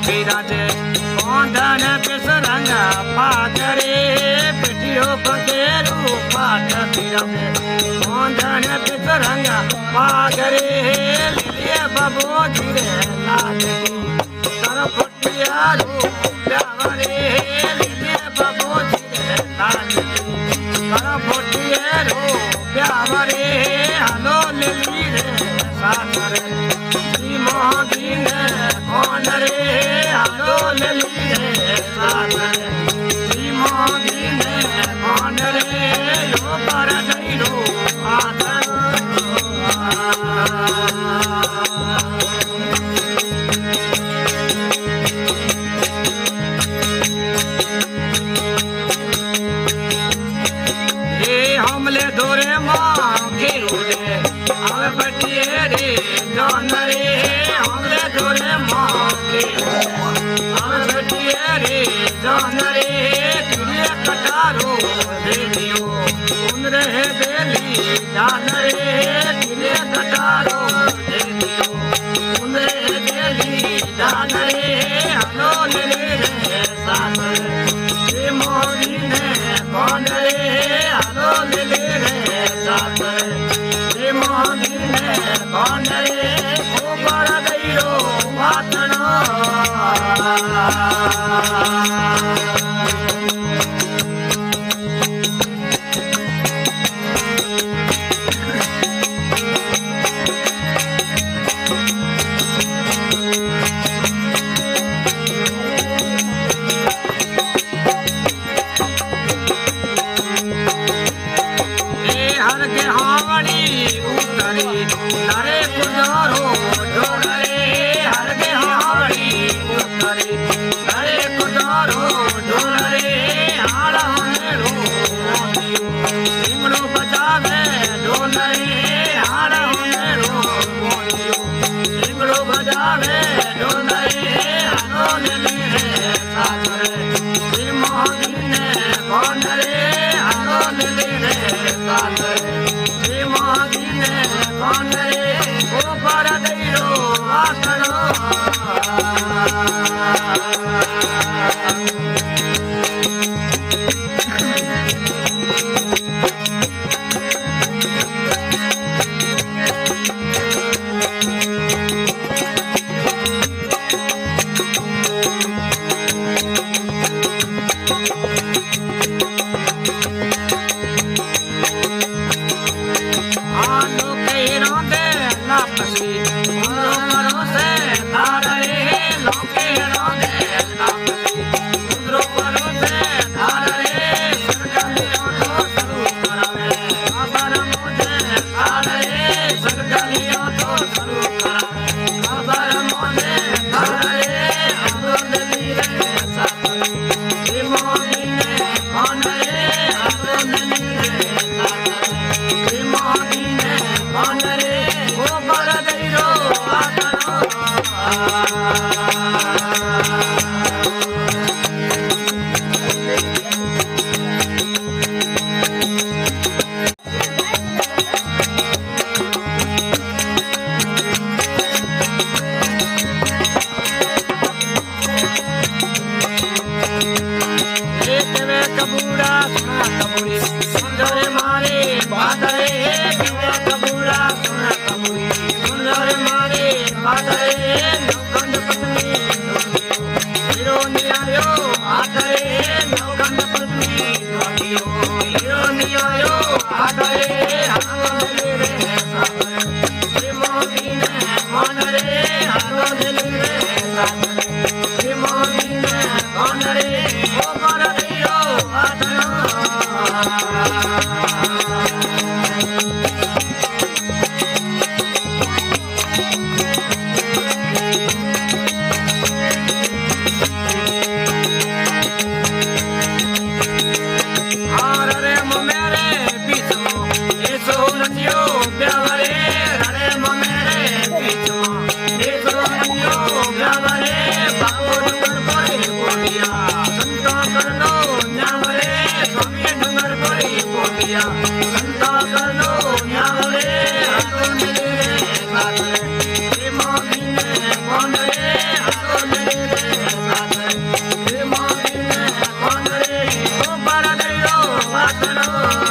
बिराजे गोंधन पिसरंगा पातरे पिटियो बगेरू पाट बिराजे गोंधन पिसरंगा पागरे लिए बबो धीरे लागे कर फुटियारू प्यावरे लिए बबो धीरे लागे कर फुटियारू प्यावरे हलो लिली रे सासरे मोदी ने कौन रे हलो लिली रे सासरे मोदी ने कौन रे लो पर गईरो हमले दोरे माँ घेरू रे आवे बटिए रे जान रे हमले दोरे माँ घेरू आवे बटिए रे जान रे तुझे कटारो दे दियो उन रहे बेली जान रे तुझे कटारो दे दियो उन रहे बेली जान रे हलो ले रे साथ रे मोदी ने कौन रे हलो ले रे साथ रे मोदी ने कौन रे ओ पर गईरो वातनो हर के हावड़ी उतरी नरे कुजारो ढोलरे हर के हावड़ी उतरी नरे कुजारो ढोलरे हाड़ा मेरो सिमरो बजावे ढोलरे हाड़ा मेरो सिमरो बजावे ढोलरे हलो ले रे सासरे मोदी ने कौन रे हलो ले रे सासरे मोदी ने कौन रे ओ पर गईरो वासनो રો